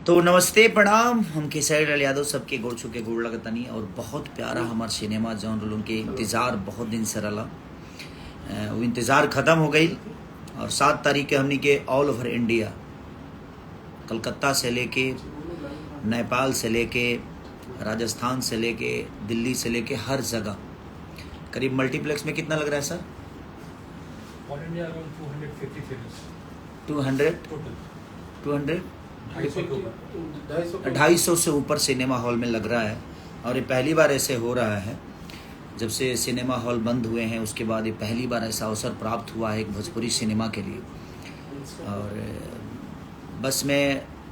तो नमस्ते प्रणाम हम खेसारी लाल यादव सबके गोड़ छू के गोड़ लगतनी और बहुत प्यारा हमार सिनेमा जौन लोगन के इंतज़ार बहुत दिन से रहा। वो इंतज़ार ख़त्म हो गई और 7 तारीख के हमनी के ऑल ओवर इंडिया, कलकत्ता से लेके नेपाल से लेके राजस्थान से लेके दिल्ली से लेके हर जगह करीब मल्टीप्लेक्स में कितना लग रहा है sir? All India around 250 films 200 total 200 250 250 से ऊपर सिनेमा हॉल में लग रहा है। और ये पहली बार ऐसे हो रहा है, जब से सिनेमा हॉल बंद हुए हैं उसके बाद ये पहली बार ऐसा अवसर प्राप्त हुआ है एक भोजपुरी सिनेमा के लिए। और बस मैं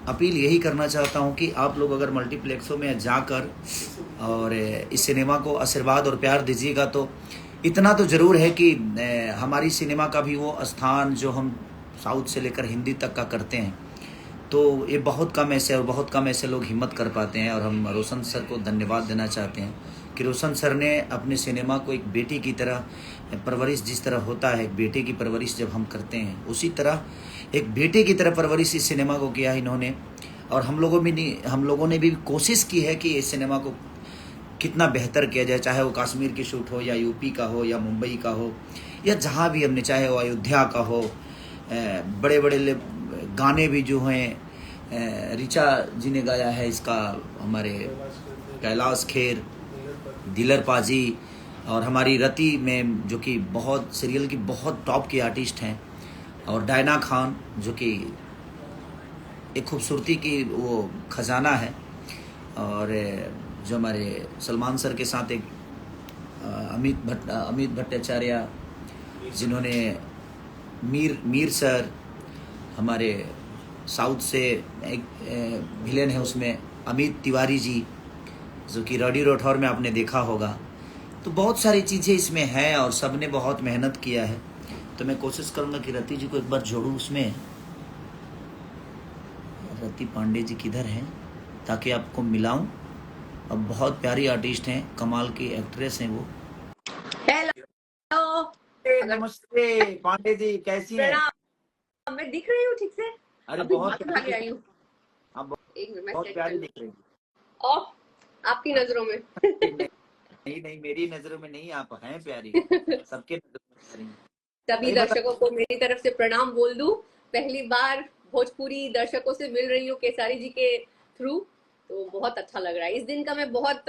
अपील यही करना चाहता हूँ कि आप लोग अगर मल्टीप्लेक्सों में जाकर और इस सिनेमा को आशीर्वाद और प्यार दीजिएगा तो इतना तो ज़रूर है कि हमारी सिनेमा का भी वो स्थान जो हम साउथ से लेकर हिंदी तक का करते हैं, तो ये बहुत कम ऐसे लोग हिम्मत कर पाते हैं। और हम रोशन सर को धन्यवाद देना चाहते हैं कि रोशन सर ने अपने सिनेमा को एक बेटी की तरह परवरिश, जिस तरह होता है एक बेटे की परवरिश जब हम करते हैं, उसी तरह एक बेटे की तरह परवरिश इस सिनेमा को किया इन्होंने। और हम लोगों ने भी कोशिश की है कि इस सिनेमा को कितना बेहतर किया जाए, चाहे वो कश्मीर की शूट हो या यूपी का हो या मुंबई का हो या जहाँ भी हमने, चाहे वो अयोध्या का हो। बड़े बड़े गाने भी जो हैं ऋचा जी ने गाया है इसका, हमारे कैलाश खेर, दिलर पाजी और हमारी रति में जो कि बहुत सीरियल की बहुत टॉप की आर्टिस्ट हैं, और डायना खान जो कि एक खूबसूरती की वो खजाना है। और जो हमारे सलमान सर के साथ एक अमित भट्टाचार्य, जिन्होंने मीर सर, हमारे साउथ से एक विलेन है उसमें अमित तिवारी जी, जो कि रॉडी राठौर में आपने देखा होगा। तो बहुत सारी चीज़ें इसमें हैं और सब ने बहुत मेहनत किया है। तो मैं कोशिश करूँगा कि रति जी को एक बार जोड़ूँ उसमें। रति पांडे जी किधर हैं ताकि आपको मिलाऊं। अब बहुत प्यारी आर्टिस्ट हैं, कमाल की एक्ट्रेस हैं वो। हेलो, नमस्ते पांडे जी, कैसी हैं? प्रणाम। मैं दिख रही हूँ ठीक से? अरे अभी बहुत भाग के आई हूँ। आप एक मिनट मैं बहुत चेक प्यारी कर दिख रही हैं। लूँ। आपकी नजरों में। नहीं, मेरी नजरों में नहीं, आप हैं प्यारी, सबके नजरों में प्यारी हैं। सभी सही बता, दर्शकों को मेरी तरफ से प्रणाम बोल दूं। पहली बार भोजपुरी दर्शकों से मिल रही हूँ केसारी जी के थ्रू, तो बहुत अच्छा लग रहा है। इस दिन का मैं बहुत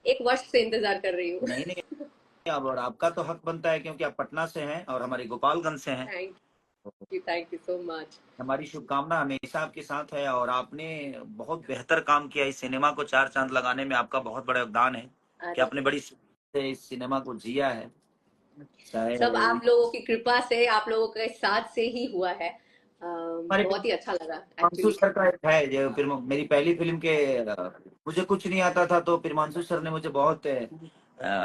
1 वर्ष से इंतजार कर रही हूँ। नहीं नहीं, अब और आपका तो हक बनता है क्योंकि आप पटना से हैं और हमारे गोपालगंज से हैं। Thank you so much. हमारी शुभकामना हमेशा आपके साथ है और आपने बहुत बेहतर काम किया। इस सिनेमा को 4 चांद लगाने में आपका बहुत बड़ा योगदान है कि आपने बड़ी से इस सिनेमा को जिया है। चाहे सब आप लोगों की कृपा से, आप लोगों के साथ से ही हुआ है। हमारे बहुत ही अच्छा लगा हिमांशु एक्चुअली। सर का एक है जो फिर मेरी पहली फिल्म के मुझे कुछ नहीं आता था, तो हिमांशु सर ने मुझे बहुत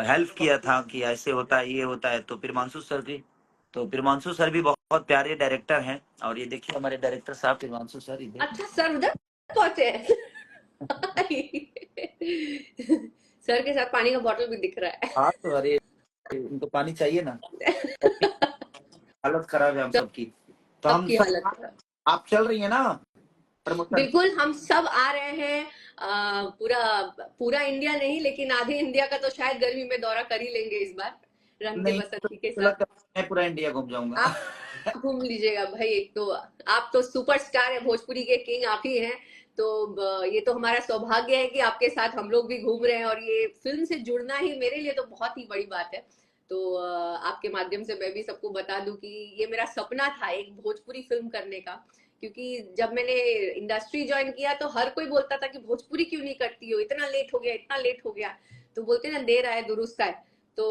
हेल्प किया था कि ऐसे होता है, ये होता है। तो हिमांशु सर भी बहुत प्यारे डायरेक्टर हैं। और ये देखिए हमारे डायरेक्टर साहब हिमांशु सर इधर। अच्छा, सर उधर पहुंचे हैं। सर के साथ पानी का बोतल भी दिख रहा हाँ तो अरे इनको पानी चाहिए ना, है। हालत खराब है हम सबकी। तो हम सबकी हालत सब, खराब। आप चल रही है ना प्रमोशन? बिल्कुल, हम सब आ रहे हैं। पूरा पूरा इंडिया नहीं, लेकिन आधे इंडिया का तो शायद गर्मी में दौरा कर ही लेंगे इस बार, रंग दे नहीं तो बसंती के लगता साथ। है मैं पूरा इंडिया घूम जाऊंगा। आप घूम लीजिएगा भाई। एक तो आप तो सुपरस्टार है, भोजपुरी के किंग आप ही हैं। तो ये तो हमारा सौभाग्य है कि आपके साथ हम लोग भी घूम रहे हैं, और ये फिल्म से जुड़ना ही मेरे लिए तो बहुत ही बड़ी बात है। तो आपके माध्यम से मैं भी सबको बता दूं कि ये मेरा सपना था एक भोजपुरी फिल्म करने का। क्योंकि जब मैंने इंडस्ट्री ज्वाइन किया तो हर कोई बोलता था कि भोजपुरी क्यों नहीं करती हो, इतना लेट हो गया, इतना लेट हो गया। तो बोलते ना, देर आए दुरुस्त आए। तो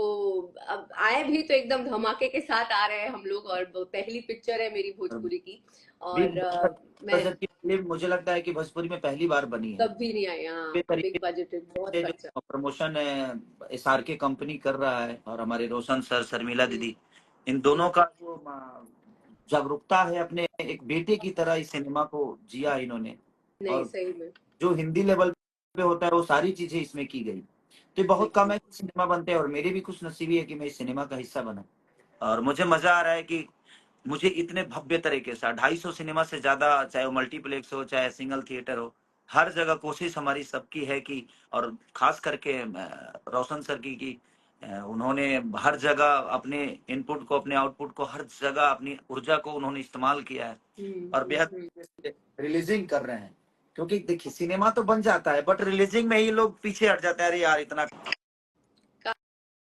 अब आए भी तो एकदम धमाके के साथ आ रहे हैं हम लोग, और पहली पिक्चर है मेरी भोजपुरी की। बिग और मैं बजट की फिल्म मुझे लगता है कि भोजपुरी में पहली बार बनी है। कभी नहीं आई। के हाँ, बिग तरीके बजट बहुत से खर्चा। जो प्रमोशन है SRK कंपनी कर रहा है और हमारे रोशन सर, शर्मिला दीदी, इन दोनों का जो जागरूकता है, अपने एक बेटे की तरह इस सिनेमा को जिया इन्होंने। नहीं, और सही में। जो हिंदी लेवल पे होता है वो सारी चीजें इसमें की गई। तो ये बहुत कम बिल्कुल। है कि सिनेमा बनते हैं और मेरी भी खुश नसीबी है कि मैं इस सिनेमा का हिस्सा बना। और मुझे मजा आ रहा है कि मुझे इतने भव्य तरीके से 250 सिनेमा से ज्यादा, चाहे वो मल्टीप्लेक्स हो चाहे सिंगल थिएटर हो, हर जगह कोशिश हमारी सबकी है कि, और खास करके रोशन सर की कि उन्होंने हर जगह अपने इनपुट को, अपने आउटपुट को, हर जगह अपनी ऊर्जा को उन्होंने इस्तेमाल किया है और बेहद रिलीजिंग कर रहे हैं। क्योंकि देखिए सिनेमा तो बन जाता है बट रिलीजिंग में ही लोग पीछे हट जाते हैं, अरे यार इतना।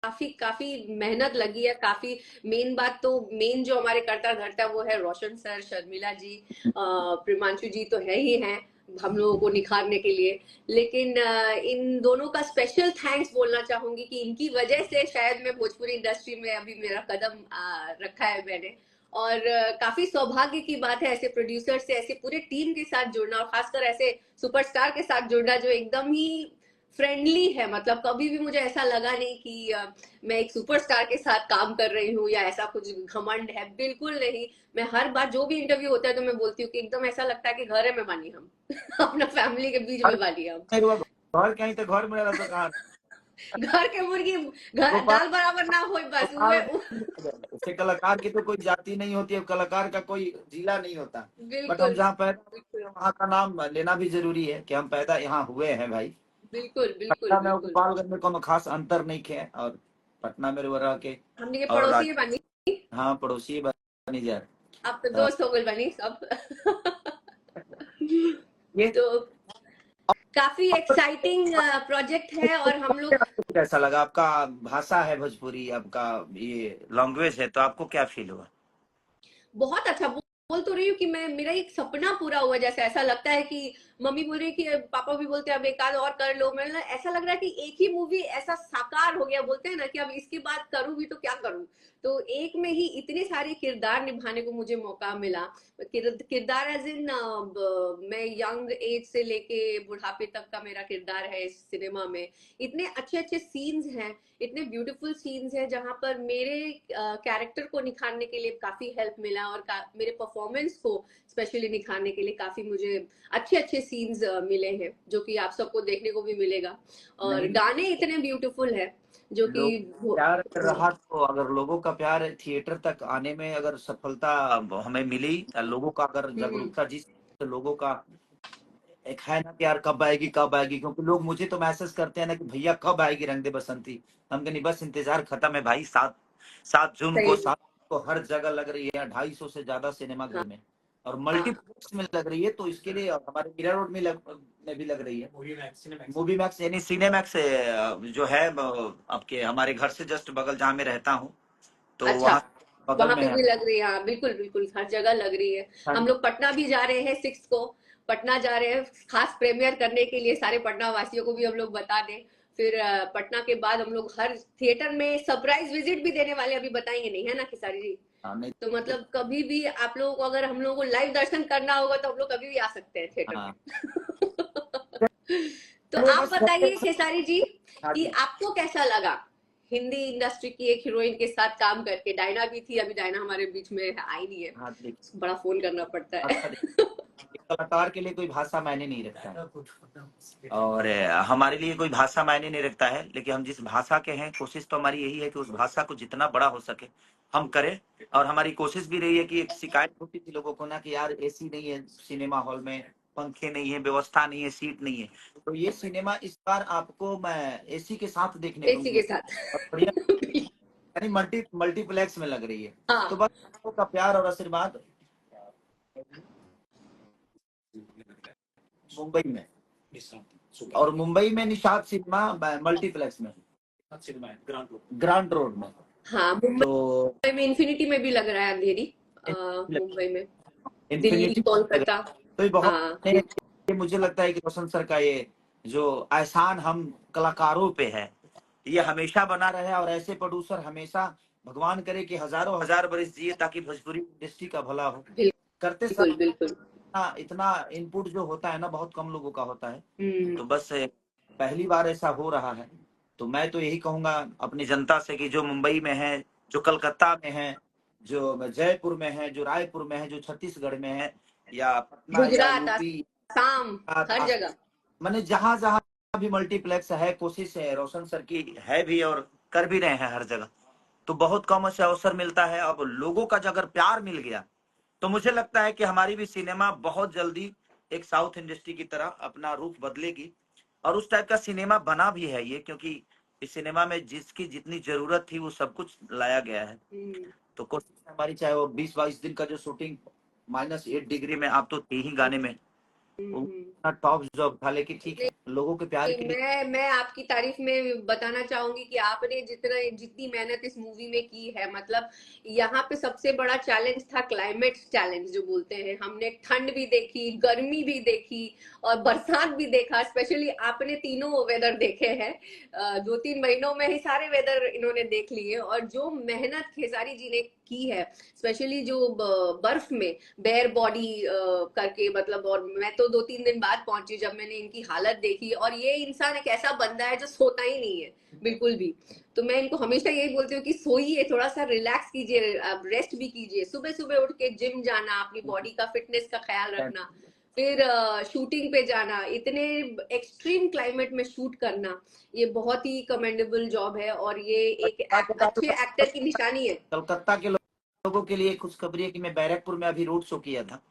काफी काफी मेहनत लगी है, काफी। मेन बात तो, मेन जो हमारे करता धरता है वो है रोशन सर, शर्मिला जी, प्रिमांशु जी तो है ही हैं हम लोगों को निखारने के लिए। लेकिन इन दोनों का स्पेशल थैंक्स बोलना चाहूंगी कि इनकी वजह से शायद मैं भोजपुरी इंडस्ट्री में अभी मेरा कदम रखा है मैंने। और काफी सौभाग्य की बात है ऐसे प्रोड्यूसर से, ऐसे पूरे टीम के साथ जुड़ना, और खासकर ऐसे सुपरस्टार के साथ जुड़ना जो एकदम ही फ्रेंडली है। मतलब कभी भी मुझे ऐसा लगा नहीं कि मैं एक सुपरस्टार के साथ काम कर रही हूँ या ऐसा कुछ घमंड है, बिल्कुल नहीं। मैं हर बार जो भी इंटरव्यू होता है तो मैं बोलती हूँ कि एकदम ऐसा लगता है कि घर है में बानी हम अपना फैमिली के बीच में बानी हम। घर कहीं तो घर में रहता कहाँ, घर के मुर्गी घर गोपाल दाल बराबर ना हो, बस गोपाल उहे उससे कलाकार की तो कोई जाति नहीं होती है, कलाकार का कोई जिला नहीं होता। बट हम बिल्कुल जहाँ पैदा हुए बिल्कुल हैं, वहाँ का नाम लेना भी जरूरी है कि हम पैदा यहाँ हुए हैं भाई। बिल्कुल बिल्कुल पटना में और बिल्कुल। गोपालगंज में कोनो खास अंतर नहीं है, और पटना में रह के हमने के और पड़ोसी बानी, हाँ पड़ोसी बनी जाए। अब तो दोस्त हो गए बानी सब ये तो काफी एक्साइटिंग प्रोजेक्ट है। और हम लोग, आपको कैसा लगा? आपका भाषा है भोजपुरी, आपका ये लैंग्वेज है, तो आपको क्या फील हुआ? बहुत अच्छा बोल तो रही हूँ कि मैं, मेरा एक सपना पूरा हुआ जैसे। ऐसा लगता है कि मम्मी बोल रही है कि पापा भी बोलते हैं अब एक आध और कर लो, मैं ऐसा लग रहा है कि एक ही मूवी ऐसा साकार हो गया, बोलते हैं ना कि अब इसके बाद करूँ भी तो क्या करूँ। तो एक में ही इतने सारे किरदार निभाने को मुझे मौका मिला। किरदार एज इन, मैं यंग एज से लेके बुढ़ापे तक का मेरा किरदार है इस सिनेमा में। इतने अच्छे अच्छे सीन्स हैं, इतने ब्यूटीफुल सीन्स हैं जहां पर मेरे कैरेक्टर को निखारने के लिए काफी हेल्प मिला, और मेरे परफॉर्मेंस को स्पेशली निखारने के लिए काफी मुझे अच्छे अच्छे सीन्स मिले हैं, जो कि आप सबको देखने को भी मिलेगा। और नहीं, गाने इतने ब्यूटीफुल है जो कि लोग प्यार कर रहा, तो अगर लोगों का प्यार थिएटर तक आने में अगर सफलता हमें मिली, लोगों का अगर हम्म जागरूकता, जिस लोगों का एक है ना कि यार कब आएगी कब आएगी, क्योंकि लोग मुझे तो मैसेज करते हैं ना कि भैया कब आएगी रंग दे बसंती। हम कहनी बस इंतजार खत्म है भाई, 7 जून को, सही। 7 को हर जगह लग रही है, 250 से ज्यादा सिनेमा घर हाँ में, और हाँ मल्टीप्लेक्स में लग रही है। तो इसके लिए हमारे मीरा रोड में भी लग रही है, movie max, Cinemax. Movie max यानी सिनेमैक्स जो है आपके हमारे घर से जस्ट बगल जहाँ मैं रहता हूँ, तो अच्छा, वहाँ बगल वहां में पे है। भी लग रही है, हाँ बिल्कुल बिल्कुल, हर जगह लग रही है। हम लोग पटना भी जा रहे हैं 6 को, पटना जा रहे हैं खास प्रीमियर करने के लिए। सारे पटना वासियों को भी हम लोग बता दें। फिर पटना के बाद हम लोग हर थिएटर में सरप्राइज विजिट भी देने वाले, अभी बताएंगे नहीं, है ना खेसारी जी? हाँ, नहीं तो मतलब कभी भी आप लोगों को अगर हम लोगों को लाइव दर्शन करना होगा तो हम लोग कभी भी आ सकते हैं थिएटर हाँ में तो वो आप बस बताइए खेसारी जी हाँ कि जी। आपको कैसा लगा हिंदी इंडस्ट्री की एक हीरोइन के साथ काम करके? डायना भी थी, अभी डायना हमारे बीच में आई नहीं है, हाँ देखिए, उसको बड़ा फोन करना पड़ता है अच्छा देखिए, कलाकार के लिए कोई भाषा मायने नहीं रखता है, और हमारे लिए कोई भाषा मायने नहीं रखता है, लेकिन हम जिस भाषा के हैं, कोशिश तो हमारी यही है कि उस भाषा को जितना बड़ा हो सके हम करें। और हमारी कोशिश भी रही है कि एक शिकायत होती थी लोगों को ना कि यार एसी नहीं है सिनेमा हॉल में, पंखे नहीं है, व्यवस्था नहीं है, सीट नहीं है। तो ये सिनेमा इस बार आपको मैं एसी के साथ देखने को एसी के मिलेगा, साथ और बढ़िया, यानी मल्टीप्लेक्स में लग रही है। तो हाँ बस आपका प्यार और आशीर्वाद। मुंबई में, और मुंबई में निषाद सिनेमा मल्टीप्लेक्स में, ग्रांड रोड में। हाँ, तो मुंबई में इन्फिनिटी में भी लग रहा है अंधेरी, मुंबई में, दिल्ली, इन्फिनिटी, कोलकाता। तो ये बहुत हाँ ये मुझे लगता है कि रोशन सर का ये जो एहसान हम कलाकारों पे है, ये हमेशा बना रहे, और ऐसे प्रोड्यूसर हमेशा भगवान करे कि हजारों हजार बरस जिए, ताकि भोजपुरी इंडस्ट्री का भला हो। करते बिल्कुल सब बिल्कुल। इतना इनपुट जो होता है ना, बहुत कम लोगों का होता है। हम्म तो बस पहली बार ऐसा हो रहा है। तो मैं तो यही कहूंगा अपनी जनता से कि जो मुंबई में है, जो कलकत्ता में है, जो जयपुर में है, जो रायपुर में है, जो छत्तीसगढ़ में है, या पटना या गुजरात, यूपी, आसाम, हर जगह। मैंने जहां जहां भी मल्टीप्लेक्स है, कोशिश है रोशन सर की है भी, और कर भी रहे हैं हर जगह। तो बहुत कम ऐसे अवसर मिलता है। अब लोगों का जो अगर प्यार मिल गया तो मुझे लगता है कि हमारी भी सिनेमा बहुत जल्दी एक साउथ इंडस्ट्री की तरह अपना रूप बदलेगी। और उस टाइप का सिनेमा बना भी है ये, क्योंकि इस सिनेमा में जिसकी जितनी जरूरत थी वो सब कुछ लाया गया है। तो कोशिश हमारी, चाहे वो 20-22 दिन का जो शूटिंग -8 डिग्री में आप तो थे ही गाने में, वो टॉप जॉब था, लेकिन ठीक है, लोगों के प्यार के लिए। मैं आपकी तारीफ में बताना चाहूंगी कि आपने जितनी मेहनत इस मूवी में की है, मतलब यहाँ पे सबसे बड़ा चैलेंज था क्लाइमेट चैलेंज जो बोलते हैं। हमने ठंड भी देखी, गर्मी भी देखी और बरसात भी देखा। स्पेशली आपने तीनों वेदर देखे हैं, 2-3 महीनों में ही सारे वेदर इन्होंने देख लिए। और जो मेहनत खेसारी जी ने की है, स्पेशली जो बर्फ में बेयर बॉडी करके, मतलब, और मैं तो 2-3 दिन बाद पहुंची जब मैंने इनकी हालत देखी। और ये इंसान एक ऐसा बंदा है जो सोता ही नहीं है बिल्कुल भी। तो मैं इनको हमेशा यही बोलती हूँ कि सोइए, थोड़ा सा रिलैक्स कीजिए, रेस्ट भी कीजिए, सुबह सुबह उठ के जिम जाना, अपनी बॉडी का फिटनेस का ख्याल रखना, फिर शूटिंग पे जाना, इतने एक्सट्रीम क्लाइमेट में शूट करना, ये बहुत ही कमेंडेबल जॉब है। और ये एक अच्छे एक्टर की निशानी है। कलकत्ता के लोगों के लिए खुशखबरी है कि मैं बैरकपुर में अभी रोड शो किया था,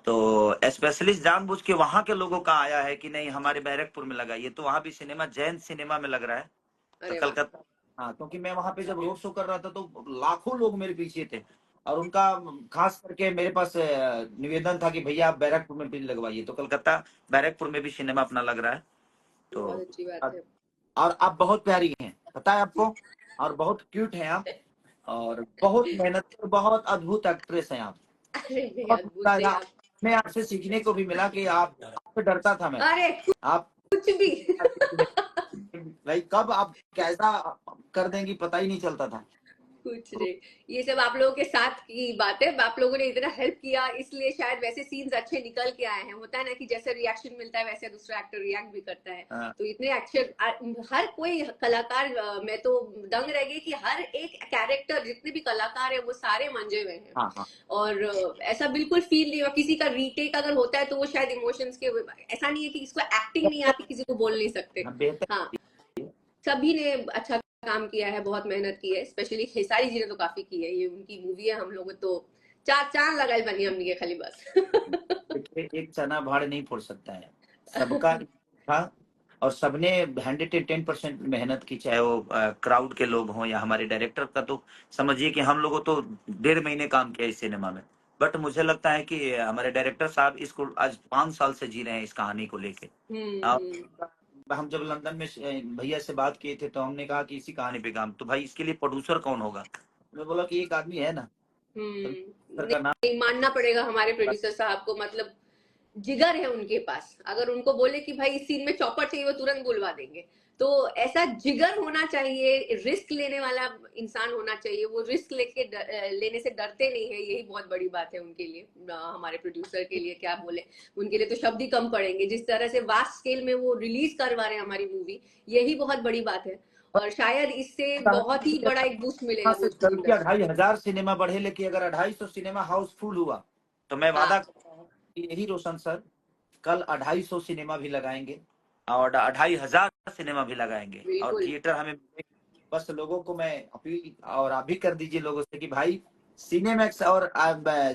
तो स्पेशलिस्ट जानबूझ के वहां के लोगों का आया है कि नहीं हमारे बैरकपुर में लगाइए। तो वहां भी सिनेमा जैन सिनेमा में लग रहा है, तो अरे वाह, कलकत्ता। हाँ, क्योंकि मैं वहां पे जब रोड शो कर रहा था तो लाखों लोग मेरे पीछे थे, और उनका खास करके मेरे पास निवेदन था कि भैया आप बैरकपुर में भी लगवाइए। तो कलकत्ता बैरकपुर में भी सिनेमा अपना लग रहा है। तो बहुत अच्छी बात है। और आप बहुत प्यारी हैं, पता है आपको, और बहुत क्यूट हैं आप, और बहुत मेहनती और बहुत अद्भुत एक्ट्रेस हैं आप। अरे नहीं, बहुत अद्भुत मजा नहीं आया, आप। मैं आपसे सीखने को भी मिला कि आपसे डरता था मैं। अरे आप कुछ भी भाई कब आप कैसा कर देंगी पता ही नहीं चलता था। कुछ नहीं, ये सब आप लोगों के साथ की बात है। आप लोगों ने इतना हेल्प किया, इसलिए शायद वैसे सीन्स अच्छे निकल के आए हैं। होता है ना कि जैसे रिएक्शन मिलता है वैसे दूसरा एक्टर रिएक्ट भी करता है। हाँ, तो इतने एक्शन, हर कोई कलाकार, मैं तो दंग रह गई कि हर एक कैरेक्टर, जितने भी कलाकार है वो सारे मंजे हुए हैं। हाँ, हाँ, और ऐसा बिल्कुल फील नहीं हुआ। किसी का रीटेक अगर होता है तो वो शायद इमोशंस के, ऐसा नहीं है कि किसको एक्टिंग नहीं आती, किसी को बोल नहीं सकते। हाँ, बेहतर। हाँ, सभी ने अच्छा काम किया है, बहुत मेहनत की है। स्पेशली खेसारी जी ने तो काफी की है, ये उनकी मूवी है। हम लोग तो चार चांद लगाई बनी हमने के खाली बस एक चना भाड़ नहीं फोड़ सकता है, सबका था। और सबने 110% मेहनत की, चाहे वो क्राउड के लोग हों या हमारे डायरेक्टर का। तो समझिए कि हम लोगों तो 1.5 महीने काम किया इस सिनेमा में। बट मुझे लगता है कि हमारे डायरेक्टर साहब इसको आज 5 साल से जी रहे हैं इस कहानी को लेके। हम्म। हम जब लंदन में भैया से बात किए थे तो हमने कहा कि इसी कहानी पे काम, तो भाई इसके लिए प्रोड्यूसर कौन होगा। मैं बोला कि एक आदमी है ना, प्रोड्यूसर का नाम। नहीं, मानना पड़ेगा हमारे प्रोड्यूसर साहब को, मतलब जिगर है उनके पास। अगर उनको बोले कि भाई इस सीन में चॉपर चाहिए, वो तुरंत बुलवा देंगे। तो ऐसा जिगर होना चाहिए, रिस्क लेने वाला इंसान होना चाहिए। वो रिस्क लेने से डरते नहीं है, यही बहुत बड़ी बात है उनके लिए। हमारे प्रोड्यूसर के लिए क्या बोले, उनके लिए तो शब्द ही कम पड़ेंगे। जिस तरह से वास्ट स्केल में वो रिलीज करवा रहे हैं हमारी मूवी, यही बहुत बड़ी बात है। और शायद इससे बहुत ही बड़ा एक बूस्ट मिलेगा से भोजपुरी चल के इंडस्ट्री 2,500 सिनेमा बढ़े, लेकिन अगर 250 सिनेमा हाउसफुल हुआ तो मैं को। हाँ, वादा करता हूँ कि यही रोशन सर कल 250 सिनेमा भी लगाएंगे और 2,500 सिनेमा भी लगाएंगे, और बिल्कुल थिएटर हमें बस लोगों को मैं अपील, और आप भी कर दीजिए लोगों से कि भाई सिनेमैक्स और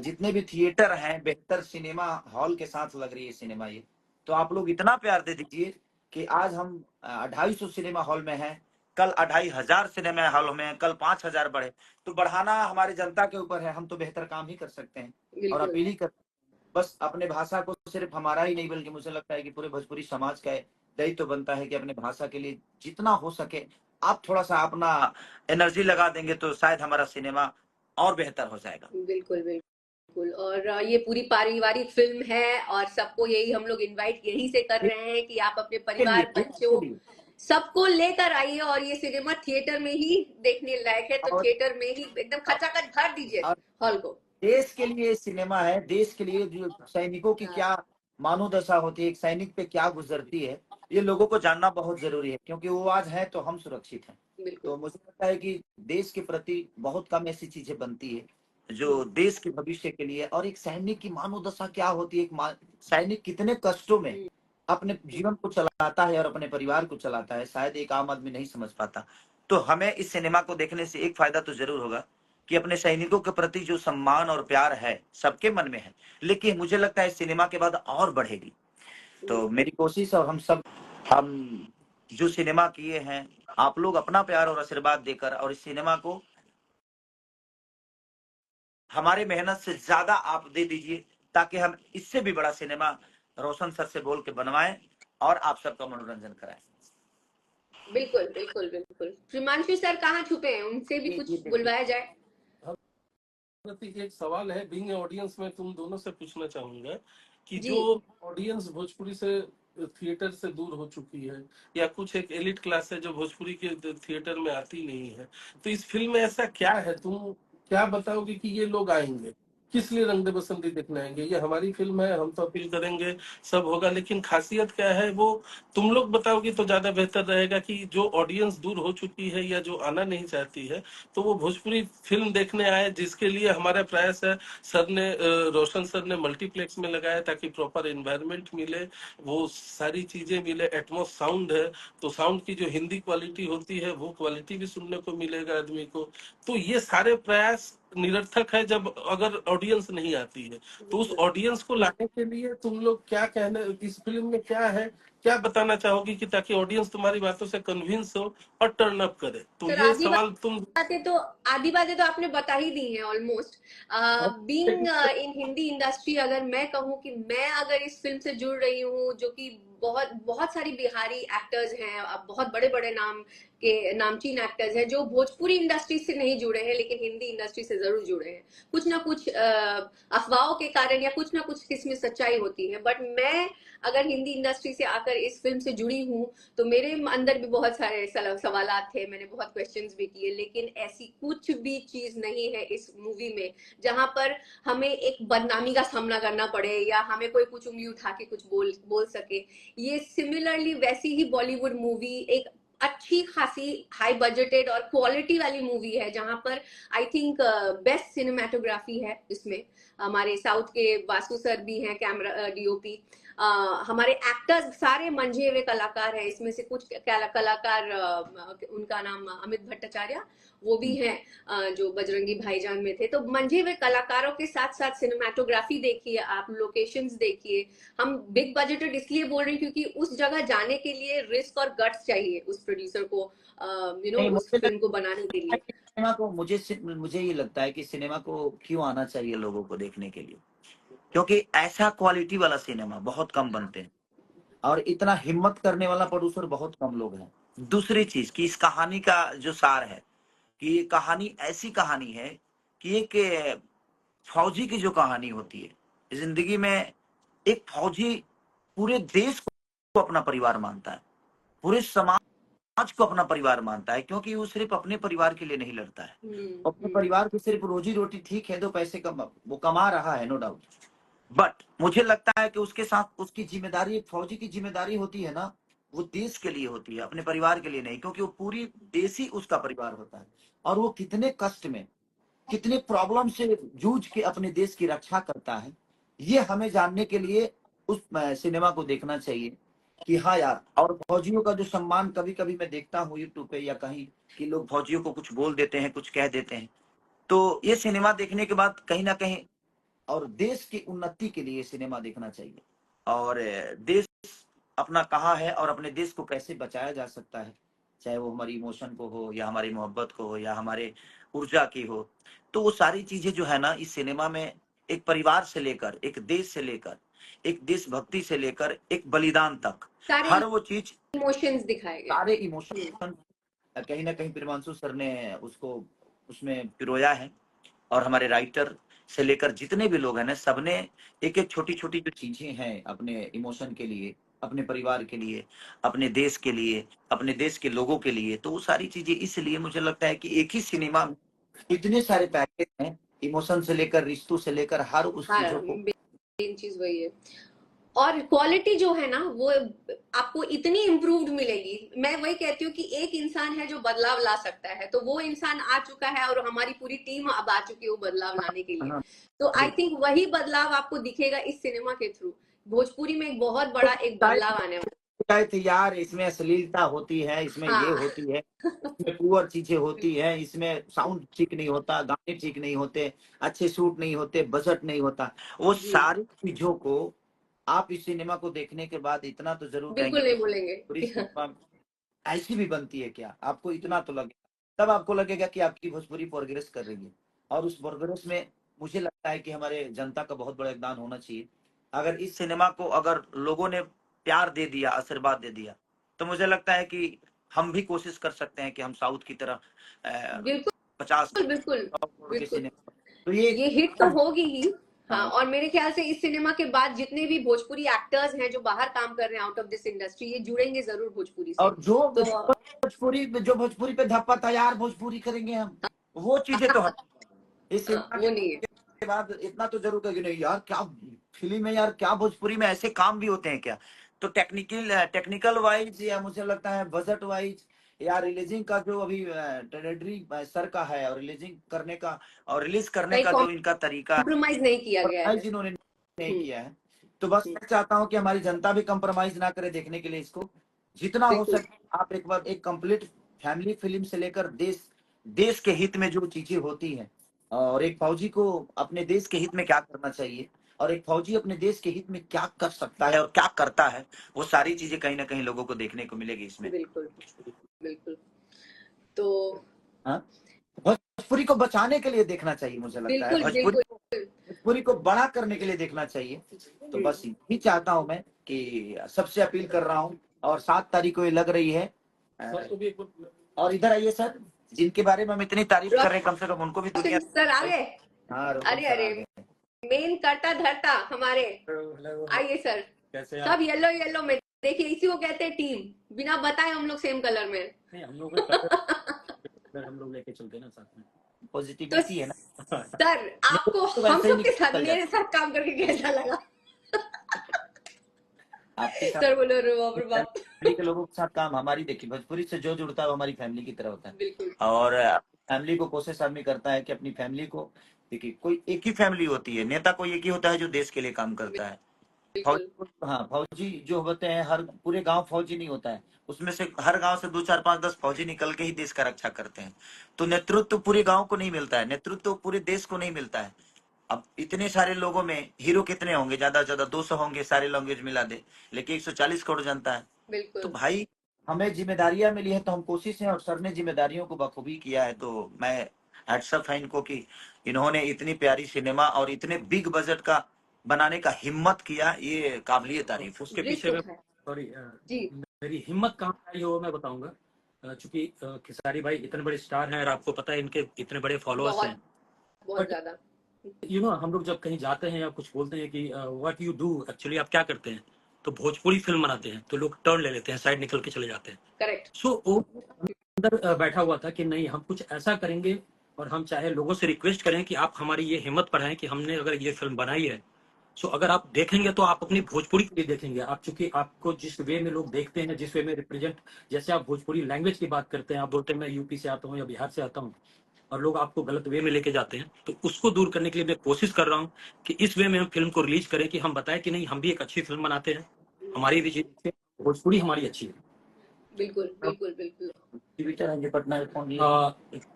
जितने भी थिएटर हैं बेहतर सिनेमा हॉल के साथ लग रही है सिनेमा ये। तो आप लोग इतना प्यार दे दीजिए कि आज हम 250 सिनेमा हॉल में हैं, कल 2,500 सिनेमा हॉल में हैं, कल 5,000 बढ़े। तो बढ़ाना हमारी जनता के ऊपर है, हम तो बेहतर काम ही कर सकते हैं। और बिल्कुल अपील ही कर, बस अपने भाषा को सिर्फ हमारा ही नहीं बल्कि मुझे लगता है कि पूरे भोजपुरी समाज का दायित्व तो बनता है कि अपने भाषा के लिए जितना हो सके आप थोड़ा सा अपना एनर्जी लगा देंगे तो शायद हमारा सिनेमा और बेहतर हो जाएगा। बिल्कुल बिल्कुल। और ये पूरी पारिवारिक फिल्म है, और सबको यही हम लोग इनवाइट यही से कर रहे हैं कि आप अपने के लिए परिवार, बच्चों, सबको लेकर आइए। और ये सिनेमा थिएटर में ही देखने लायक है, तो और, थिएटर में ही एकदम खचाखच भर दीजिए और हॉल को। देश के लिए सिनेमा है, देश के लिए जो सैनिकों की हाँ, क्या मानोदशा होती है, एक सैनिक पे क्या गुजरती है, ये लोगों को जानना बहुत जरूरी है, क्योंकि वो आज है तो हम सुरक्षित हैं। बिल्कुल। तो मुझे लगता है कि देश के प्रति बहुत कम ऐसी चीजें बनती है जो देश के भविष्य के लिए, और एक सैनिक की मानोदशा क्या होती है, सैनिक कितने कष्टों में अपने जीवन को चलाता है और अपने परिवार को चलाता है, शायद एक आम आदमी नहीं समझ पाता। तो हमें इस सिनेमा को देखने से एक फायदा तो जरूर होगा कि अपने सैनिकों के प्रति जो सम्मान और प्यार है सबके मन में है, लेकिन मुझे लगता है इस सिनेमा के बाद और बढ़ेगी। तो मेरी कोशिश और हम जो सिनेमा किए हैं, आप लोग अपना प्यार और आशीर्वाद देकर और इस सिनेमा को हमारे मेहनत से ज्यादा आप दे दीजिए, ताकि हम इससे भी बड़ा सिनेमा रोशन सर से बोल के बनवाएं और आप सबका मनोरंजन कराएं। बिल्कुल बिल्कुल बिल्कुल। प्रिमांशु सर कहाँ छुपे हैं, उनसे भी कुछ बुलवाया जाए। प्रति एक सवाल है, बीइंग ऑडियंस में तुम दोनों से पूछना चाहूंगा कि जी। जो ऑडियंस भोजपुरी से थिएटर से दूर हो चुकी है, या कुछ एक एलिट क्लास है जो भोजपुरी के थिएटर में आती नहीं है, तो इस फिल्म में ऐसा क्या है, तुम क्या बताओगे कि ये लोग आएंगे, किस लिए रंग दे बसंती देखने आएंगे? ये हमारी फिल्म है, हम तो अपील करेंगे, सब होगा, लेकिन खासियत क्या है वो तुम लोग बताओगे तो ज्यादा बेहतर रहेगा कि जो ऑडियंस दूर हो चुकी है या जो आना नहीं चाहती है, तो वो भोजपुरी फिल्म देखने आए, जिसके लिए हमारा प्रयास है। सर ने रोशन सर ने मल्टीप्लेक्स में लगाया ताकि प्रॉपर एनवायरनमेंट मिले, वो सारी चीजें मिले, एटमॉस साउंड है, तो साउंड की जो हिंदी क्वालिटी होती है वो क्वालिटी भी सुनने को मिलेगा आदमी को। तो ये सारे प्रयास निरर्थक है जब अगर ऑडियंस नहीं आती है। तो उस ऑडियंस को लाने के लिए तुम लोग क्या कहने, इस फिल्म में क्या है, क्या बताना चाहोगी कि ताकि ऑडियंस तुम्हारी बातों से कन्विंस हो और टर्न अप करे? तो सर ये सवाल तुम आधी बातें तो आपने बता ही दी हैं almost. Being in Hindi industry, अगर मैं कहूँ कि मैं अगर इस फिल्म से जुड़ रही हूँ, जो कि बहुत बहुत सारी बिहारी एक्टर्स हैं, अब बहुत बड़े बड़े नाम के नामचीन एक्टर्स हैं जो भोजपुरी इंडस्ट्री से नहीं जुड़े हैं लेकिन हिंदी इंडस्ट्री से जरूर जुड़े हैं, कुछ ना कुछ अफवाहों के कारण या कुछ ना कुछ इसमें सच्चाई होती है। बट मैं अगर हिंदी इंडस्ट्री से आकर इस फिल्म से जुड़ी हूँ तो मेरे अंदर भी बहुत सारे सवालात थे, मैंने बहुत क्वेश्चंस भी किए, लेकिन ऐसी कुछ भी चीज नहीं है इस मूवी में जहां पर हमें एक बदनामी का सामना करना पड़े या हमें कोई कुछ उंगली उठा के कुछ बोल सके। ये सिमिलरली वैसी ही बॉलीवुड मूवी, एक अच्छी खासी हाई बजटेड और क्वालिटी वाली मूवी है जहां पर आई थिंक बेस्ट सिनेमेटोग्राफी है इसमें। हमारे साउथ के वासु सर भी हैं कैमरा डीओपी। हमारे एक्टर्स सारे मंझे हुए कलाकार हैं, इसमें से कुछ कलाकार उनका नाम अमित भट्टाचार्य वो भी हैं जो बजरंगी भाईजान में थे। तो मंझे हुए कलाकारों के साथ साथ सिनेमेटोग्राफी देखिए, आप लोकेशंस देखिए। हम बिग बजटेड इसलिए बोल रहे हैं क्योंकि उस जगह जाने के लिए रिस्क और गट्स चाहिए उस प्रोड्यूसर को, उस फिल्म को बनाने के लिए। सिनेमा को मुझे ये लगता है कि सिनेमा को क्यों आना चाहिए लोगों को देखने के लिए, क्योंकि ऐसा क्वालिटी वाला सिनेमा बहुत कम बनते हैं और इतना हिम्मत करने वाला प्रोड्यूसर बहुत कम लोग हैं। दूसरी चीज कि इस कहानी का जो सार है कि ये कहानी ऐसी कहानी है कि एक फौजी की जो कहानी होती है जिंदगी में, एक फौजी पूरे देश को अपना परिवार मानता है, पूरे समाज को अपना परिवार मानता है, क्योंकि वो सिर्फ अपने परिवार के लिए नहीं लड़ता है, अपने परिवार की सिर्फ रोजी रोटी, ठीक है 2 पैसे वो कमा रहा है, नो डाउट, बट मुझे लगता है कि उसके साथ उसकी जिम्मेदारी, एक फौजी की जिम्मेदारी होती है ना, वो देश के लिए होती है, अपने परिवार के लिए नहीं, क्योंकि वो पूरी देश ही उसका परिवार होता है। और वो कितने कष्ट में, कितने प्रॉब्लम से जूझ के अपने देश की रक्षा करता है, ये हमें जानने के लिए उस सिनेमा को देखना चाहिए कि हाँ यार। और फौजियों का जो सम्मान कभी कभी मैं देखता हूँ यूट्यूब पे या कहीं कि लोग फौजियों को कुछ बोल देते हैं, कुछ कह देते हैं, तो ये सिनेमा देखने के बाद कहीं ना कहीं और देश की उन्नति के लिए सिनेमा देखना चाहिए, और देश अपना कहाँ है और अपने देश को कैसे बचाया जा सकता है, चाहे वो हमारी इमोशन को हो या हमारी मोहब्बत को हो या हमारे ऊर्जा की हो, तो वो सारी चीजें जो है ना इस सिनेमा में, एक परिवार से लेकर, एक देश से लेकर, एक देशभक्ति से लेकर एक बलिदान तक, हर वो चीज, इमोशंस दिखाए गए, सारे इमोशन कहीं ना कहीं प्रियांशु सर ने उसको उसमें पिरोया है। और हमारे राइटर से लेकर जितने भी लोग हैं ना, सबने एक एक छोटी छोटी जो चीजें हैं अपने इमोशन के लिए, अपने परिवार के लिए, अपने देश के लिए, अपने देश के लोगों के लिए, तो वो सारी चीजें, इसलिए मुझे लगता है कि एक ही सिनेमा में इतने सारे पैकेज हैं, इमोशन से लेकर, रिश्तों से लेकर, हर उस चीजों को। मेन चीज वही है। और क्वालिटी जो है ना वो आपको इतनी इम्प्रूव्ड मिलेगी। मैं वही कहती हूँ कि एक इंसान है जो बदलाव ला सकता है, तो वो इंसान आ चुका है और हमारी पूरी टीम अब आ चुकी है वो बदलाव लाने के लिए। तो आई थिंक वही बदलाव आपको दिखेगा इस सिनेमा के थ्रू। भोजपुरी में एक बहुत बड़ा एक बदलाव आने वाला गए थे यार, इसमें अश्लीलता होती है, इसमें ये हाँ होती है, इसमें पुअर चीजें होती है, इसमें साउंड ठीक नहीं होता, गाने ठीक नहीं होते, अच्छे शूट नहीं होते, बजट नहीं होता। वो जी सारी चीजों को आप इस सिनेमा को देखने के बाद इतना तो जरूर कहेंगे, बिल्कुल नहीं बोलेंगे पूरी सिनेमा ऐसी भी बनती है क्या? आपको इतना तो लगेगा, तब आपको लगेगा कि आपकी भोजपुरी प्रोग्रेस कर रही है। और उस प्रोग्रेस में मुझे लगता है कि हमारे जनता का बहुत बड़ा योगदान होना चाहिए। अगर इस सिनेमा को अगर लोगों ने प्यार दे दिया, आशीर्वाद दे दिया, तो मुझे लगता है कि हम भी कोशिश कर सकते हैं कि हम साउथ की तरह बिल्कुल 50 बिल्कुल करोड़ के बिल्कुल सिनेमा, तो ये ये हिट तो होगी ही। हाँ, हाँ, और मेरे ख्याल से इस सिनेमा के बाद जितने भी भोजपुरी एक्टर्स हैं जो बाहर काम कर रहे हैं आउट ऑफ दिस इंडस्ट्री, ये जुड़ेंगे जरूर भोजपुरी से। और जो तो भोजपुरी पे धप्पा था यार, भोजपुरी करेंगे हम, वो चीजें तो हट। इस सिनेमा वो नहीं है। के बाद इतना तो जरूर कहेंगे, नहीं यार क्या फिल्म है यार, क्या भोजपुरी में ऐसे काम भी होते हैं क्या? तो टेक्निकल वाइज, या मुझे लगता है बजट वाइज, या रिलीजिंग का जो अभी टेरिटरी सर का है, और रिलीजिंग करने का और रिलीज करने कहीं का जो इनका तरीका कॉम्प्रोमाइज नहीं किया गया है। है, जिन्होंने नहीं हम्म, किया है, तो बस मैं चाहता हूँ कि हमारी जनता भी कंप्रोमाइज ना करे देखने के लिए इसको। जितना हो बिल्कुल सके आप एक बार एक कंप्लीट फैमिली फिल्म से लेकर देश देश के हित में जो चीजें होती हैं, और एक फौजी को अपने देश के हित में क्या करना चाहिए, और एक फौजी अपने देश के हित में क्या कर सकता है और क्या करता है, वो सारी चीजें कहीं ना कहीं लोगों को देखने को मिलेगी इसमें। बिल्कुल बिल्कुल। तो हाँ, भोजपुरी को बचाने के लिए देखना चाहिए, मुझे लगता है बिल्कुल भोजपुरी बिल्कुल। भोजपुरी को बड़ा करने के लिए देखना चाहिए। तो बस यही चाहता हूं मैं कि सबसे अपील कर रहा हूं, और 7 तारीख को ये लग रही है। सर तो भी एक बार और इधर आइए सर, जिनके बारे में हम इतनी तारीफ कर रहे हैं, कम से कम उनको भी दुनिया। रोशन सर आ गए। हाँ, रोशन अरे सर आ अरे, गए। मेन करता धरता हमारे। आइए सर। कैसे सब येलो येलो में, देखिए इसी को कहते हैं टीम, बिना बताए हम लोग सेम कलर में। नहीं, हम लोग हम लोग लेके चलते हैं ना साथ में। तो पॉजिटिविटी है ना, सर आपको तो हम वैसे ही सब के साथ, निकल मेरे जाता साथ काम करके कैसा लगा? है। आपके साथ सर बोलो रे बाप रे बाप। फैमिली के लोगों के साथ काम, हमारी देखिए भोजपुरी से जो जुड़ता है वो हमारी फैमिली की तरह होता है। बिल्कुल और फैमिली को कोशिश आदमी करता है कि अपनी फैमिली को, देखिए कोई एक ही फैमिली होती है, नेता कोई एक ही होता है जो देश के लिए काम करता है। बिल्कुल फौजी, हाँ, फौजी जो होते हैं, हर पूरे गांव फौजी नहीं होता है, उसमें से हर गांव से 2 4 5 10 फौजी निकल के ही देश का रक्षा करते हैं। तो नेतृत्व पूरे गांव को नहीं मिलता है, नेतृत्व पूरे देश को नहीं मिलता है। अब इतने सारे लोगों में हीरो कितने होंगे? ज्यादा से ज्यादा 200 होंगे, सारे लैंग्वेज मिला दे, लेकिन 140 करोड़ जनता है। तो बिल्कुल भाई, हमें जिम्मेदारियां मिली है तो हम कोशिश है, और सर ने जिम्मेदारियों को बखूबी किया है। तो मैं हैट्स ऑफ है इनको कि इन्होंने इतनी प्यारी सिनेमा और इतने बिग बजट का बनाने का हिम्मत किया, ये काबिलिय तारीफ है। उसके रिस्क पीछे में है सॉरी जी। मेरी हिम्मत कहाँ आई हो मैं बताऊंगा। चूंकि खेसारी भाई इतने बड़े स्टार हैं और आपको पता है इनके इतने बड़े फॉलोअर्स हैं। बहुत बहुत बट ज्यादा। यू नो हम लोग जब कहीं जाते हैं या कुछ बोलते हैं कि व्हाट यू डू एक्चुअली, आप क्या करते हैं, तो भोजपुरी फिल्म बनाते हैं, तो लोग टर्न ले लेते हैं, साइड निकल के चले जाते हैं। करेक्ट। सो वो अंदर बैठा हुआ था कि नहीं हम कुछ ऐसा करेंगे, और हम चाहे लोगों से रिक्वेस्ट करें कि आप हमारी ये हिम्मत बढ़ाएं कि हमने अगर ये फिल्म बनाई है, सो अगर आप देखेंगे तो आप अपनी भोजपुरी के लिए देखेंगे। आप चूंकि आपको जिस वे में लोग देखते हैं, जिस वे में रिप्रेजेंट, जैसे आप भोजपुरी लैंग्वेज की बात करते हैं, आप बोलते हैं मैं यूपी से आता हूँ या बिहार से आता हूँ, और लोग आपको गलत वे में लेके जाते हैं, तो उसको दूर करने के लिए मैं कोशिश कर रहा हूँ कि इस वे में हम फिल्म को रिलीज करें, कि हम बताएं कि नहीं हम भी एक अच्छी फिल्म बनाते हैं, हमारी भी भोजपुरी हमारी अच्छी है। बिल्कुल बिल्कुल बिल्कुल।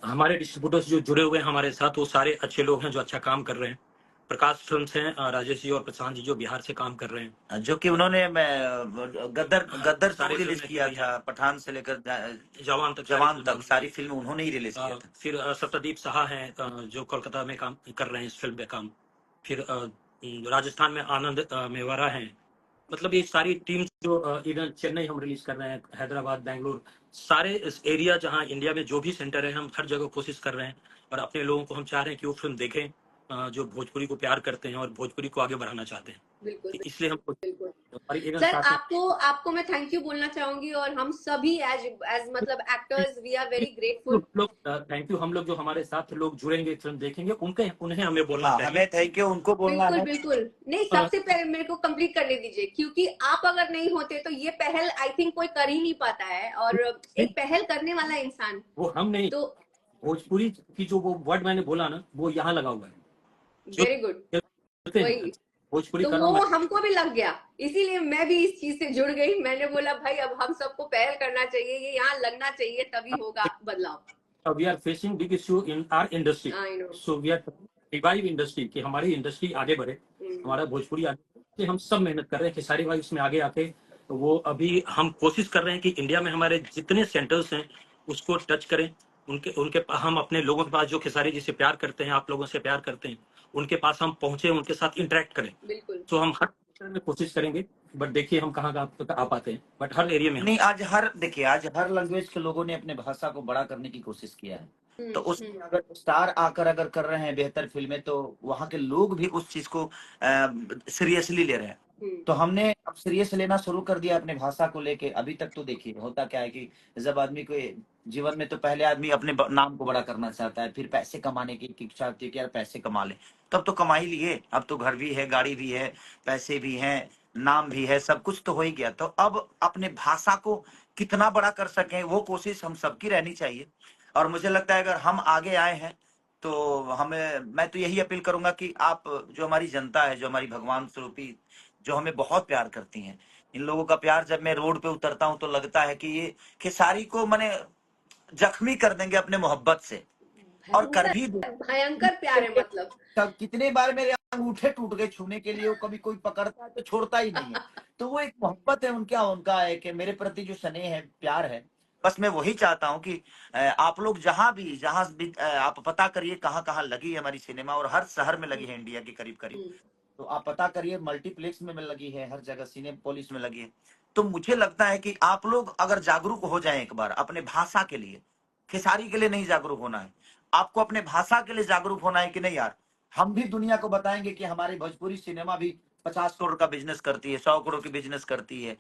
हमारे डिस्ट्रीब्यूटर्स जो जुड़े हुए हैं हमारे साथ, वो सारे अच्छे लोग हैं जो अच्छा काम कर रहे हैं। प्रकाश फिल्म्स हैं, राजेश जी और प्रशांत जी जो बिहार से काम कर रहे हैं, जो कि उन्होंने गदर गदर सारी रिलीज फिल्में किया की था, पठान से लेकर जवान तक सारी फिल्म उन्होंने ही रिलीज किया था। फिर सप्तदीप साहा हैं जो कोलकाता में काम कर रहे हैं इस फिल्म पे काम। फिर राजस्थान में आनंद मेवाड़ा हैं। मतलब ये सारी टीम जो इधर चेन्नई हम रिलीज कर रहे हैं, हैदराबाद, बैंगलोर, सारे इस एरिया जहां इंडिया में जो भी सेंटर है, हम हर जगह कोशिश कर रहे हैं, और अपने लोगों को हम चाह रहे हैं कि वो फिल्म देखें जो भोजपुरी को प्यार करते हैं और भोजपुरी को आगे बढ़ाना चाहते हैं। बिल्कुल इसलिए हम बिल्कुल। हमारी इधर सर साथ में आपको मैं थैंक यू बोलना चाहूंगी, और हम सभी एज मतलब actors we are very grateful. लोग थैंक यू। हम लोग जो हमारे साथ लोग जुड़ेंगे फिल्म देखेंगे, उन्हें हमें बोलना हाँ, चाहिए। हमें थैंक यू उनको बोलना बिल्कुल है। बिल्कुल। नहीं, सबसे पहले मेरे को कंप्लीट करने दीजिए, क्योंकि आप अगर नहीं होते तो ये पहल आई थिंक कोई कर ही नहीं पाता है, और एक पहल करने वाला इंसान वो हम नहीं, तो। भोजपुरी की जो वो वर्ड मैंने बोला ना, वो यहाँ लगा हुआ है। जो वेरी गुड। करते हैं, वही भोजपुरी तो कर रहा वो हूँ मैं। हमको भी लग गया, इसीलिए मैं भी इस चीज से जुड़ गई। मैंने बोला भाई अब हम सबको पहल करना चाहिए, ये यहाँ लगना चाहिए, तभी होगा बदलाव। We are facing big issue in our industry, I know. So we are revive industry, कि हमारी इंडस्ट्री आगे बढ़े, हमारा भोजपुरी आगे बढ़े। हम सब मेहनत कर रहे हैं, खेसारी भाई उसमें आगे आके वो अभी हम कोशिश कर रहे हैं कि इंडिया में हमारे जितने सेंटर्स हैं उसको टच करें, उनके उनके हम अपने लोगों के पास जो खेसारी जी से प्यार करते हैं, आप लोगों से प्यार करते हैं, उनके पास हम पहुंचे, उनके साथ इंटरेक्ट करें। बिल्कुल। तो हम हर क्षेत्र में कोशिश करेंगे, बट देखिए हम कहाँ आ पाते हैं, बट हर एरिया में नहीं, देखिए आज हर लैंग्वेज के लोगों ने अपने भाषा को बड़ा करने की कोशिश किया है। तो उसमें अगर स्टार आकर अगर कर रहे हैं बेहतर फिल्में, तो वहाँ के लोग भी उस चीज को सीरियसली ले रहे हैं। तो हमने अब सीरियस लेना शुरू कर दिया अपने भाषा को लेके। अभी तक तो देखिए होता क्या है कि जब आदमी को जीवन में, तो पहले आदमी अपने नाम को बड़ा करना चाहता है, फिर पैसे कमाने की इच्छा होती है कि यार पैसे कमा ले। तब तो कमा ही लिए, अब तो घर भी है, गाड़ी भी है, पैसे भी हैं, नाम भी है, सब कुछ तो हो ही गया। तो अब अपने भाषा को कितना बड़ा कर सकें, वो कोशिश हम सबकी रहनी चाहिए। और मुझे लगता है अगर हम आगे आए हैं तो मैं तो यही अपील करूंगा कि आप, जो हमारी जनता है, जो हमारी भगवान स्वरूपी, जो हमें बहुत प्यार करती हैं, इन लोगों का प्यार जब मैं रोड पे उतरता हूं तो लगता है कि ये खेसारी को मैंने जख्मी कर देंगे अपने मोहब्बत से, और कर भी भयंकर प्यार है। मतलब तब कितने बार मेरे अंगूठे टूट गए छूने के लिए, वो कभी कोई पकड़ता है तो छोड़ता ही नहीं है। तो वो एक मोहब्बत है उनका है कि मेरे प्रति जो स्नेह है, प्यार है। बस मैं वही चाहता हूँ कि आप लोग जहां भी आप पता करिए कहाँ कहाँ लगी है हमारी सिनेमा, और हर शहर में लगी है इंडिया के करीब करीब। तो आप पता करिए, मल्टीप्लेक्स में लगी है, हर जगह सिनेपोलिस में लगी है। तो मुझे लगता है कि आप लोग अगर जागरूक हो जाएं एक बार अपने भाषा के लिए, खेसारी के लिए नहीं जागरूक होना है, आपको अपने भाषा के लिए जागरूक होना है कि नहीं यार, हम भी दुनिया को बताएंगे कि हमारी भोजपुरी सिनेमा भी 50 करोड़ का बिजनेस करती है, 100 करोड़ की बिजनेस करती है।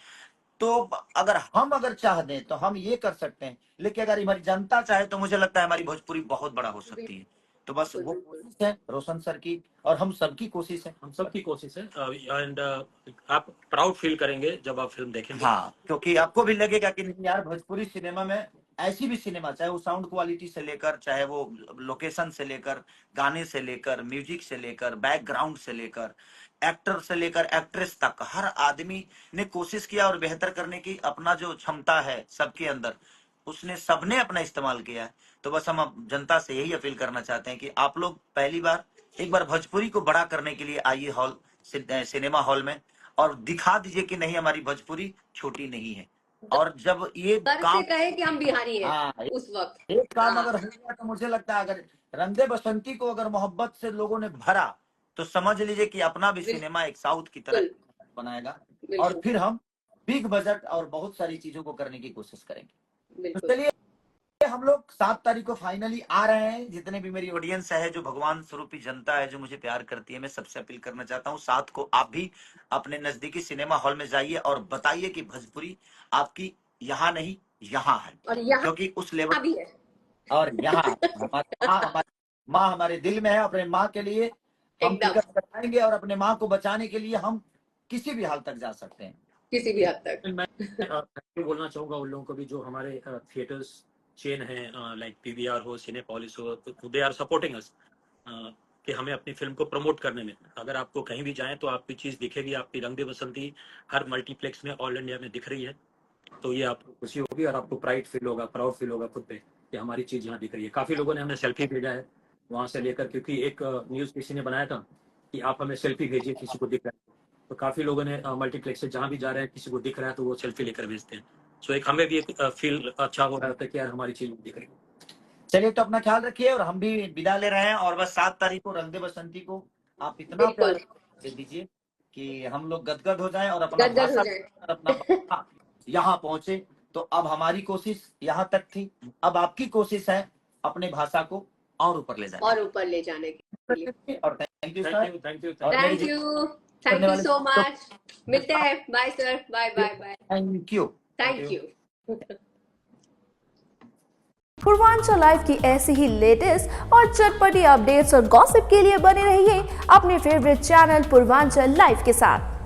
तो अगर चाह दें तो हम ये कर सकते हैं, लेकिन अगर हमारी जनता चाहे तो मुझे लगता है हमारी भोजपुरी बहुत बड़ा हो सकती है। तो बस वो कोशिश है रोशन सर की, और हम सबकी कोशिश है, हम सबकी कोशिश है। एंड आप प्राउड फील करेंगे जब आप फिल्म देखेंगे। हाँ, क्योंकि आपको भी लगेगा कि नहीं यार, भोजपुरी सिनेमा में ऐसी भी सिनेमा, चाहे वो साउंड क्वालिटी से लेकर, चाहे वो लोकेशन से लेकर, गाने से लेकर, म्यूजिक से लेकर, बैकग्राउंड से लेकर, एक्टर से लेकर एक्ट्रेस तक, हर आदमी ने कोशिश किया और बेहतर करने की अपना जो क्षमता है सबके अंदर, सबने अपना इस्तेमाल किया है। तो बस हम जनता से यही अपील करना चाहते हैं कि आप लोग एक बार भोजपुरी को बड़ा करने के लिए आइए सिनेमा हॉल में, और दिखा दीजिए कि नहीं, हमारी भोजपुरी छोटी नहीं है। और जब ये काम कहे कि हम बिहारी हैं, हाँ, उस वक्त एक काम अगर हो गया तो मुझे लगता है अगर रंदे बसंती को अगर मोहब्बत से लोगों ने भरा, तो समझ लीजिए कि अपना भी सिनेमा एक साउथ की तरह बनाएगा, और फिर हम बिग बजट और बहुत सारी चीजों को करने की कोशिश करेंगे। तो चलिए, हम लोग 7 तारीख को फाइनली आ रहे हैं। जितने भी मेरी ऑडियंस है, जो भगवान स्वरूपी जनता है, जो मुझे प्यार करती है, मैं सबसे अपील करना चाहता हूँ 7 को आप भी अपने नजदीकी सिनेमा हॉल में जाइए और बताइए कि भोजपुरी आपकी यहाँ नहीं, यहाँ है, क्योंकि उस लेवल भी है। और यहाँ हमारी माँ हमारे दिल में है। अपने माँ के लिए हम टिकट कटाएंगे, और अपने माँ को बचाने के लिए हम किसी भी हाल तक जा सकते हैं, किसी भी हद तक। मैं बोलना चाहूंगा उन लोगों को भी जो हमारे थिएटर्स चेन है, लाइक पीवीआर हो, सिनेपोलिस हो, दे आर सपोर्टिंग अस, कि हमें अपनी फिल्म को प्रमोट करने में। अगर आपको कहीं भी जाएं तो आपकी चीज दिखेगी, आपकी रंग दे बसंती हर मल्टीप्लेक्स में ऑल इंडिया में दिख रही है। तो ये आपको खुशी होगी और आपको प्राउड फील होगा खुद पे कि हमारी चीज यहाँ दिख रही है। काफी लोगों ने हमें सेल्फी भेजा है वहां से लेकर, क्योंकि एक न्यूज किसी ने बनाया था कि आप हमें सेल्फी भेजिए किसी को दिख रहा है। तो काफी लोगों ने मल्टीप्लेक्स से जहाँ भी जा रहे हैं, किसी को दिख रहा है तो वो सेल्फी लेकर भेजते हैं। सो एक हमें भी एक फील अच्छा हो रहा था कि यार हमारी चीज दिख रही है। चलिए, तो अपना ख्याल रखिए, और हम भी विदा ले रहे हैं। और बस 7 तारीख को रंग दे बसंती को आप इतना प्यार दे दीजिए कि हम लोग गदगद हो जाएं, और अपना भाषा यहाँ पहुंचे। तो अब हमारी कोशिश यहाँ तक थी, अब आपकी कोशिश है अपने भाषा को और ऊपर ले जाने की। और thank you sir, thank you so much. मिलते हैं, bye sir, bye bye bye. Thank you. Purvanchal live की ऐसी ही लेटेस्ट और चटपटी अपडेट्स और गॉसिप के लिए बने रहिए अपने फेवरेट चैनल पूर्वांचल लाइव के साथ।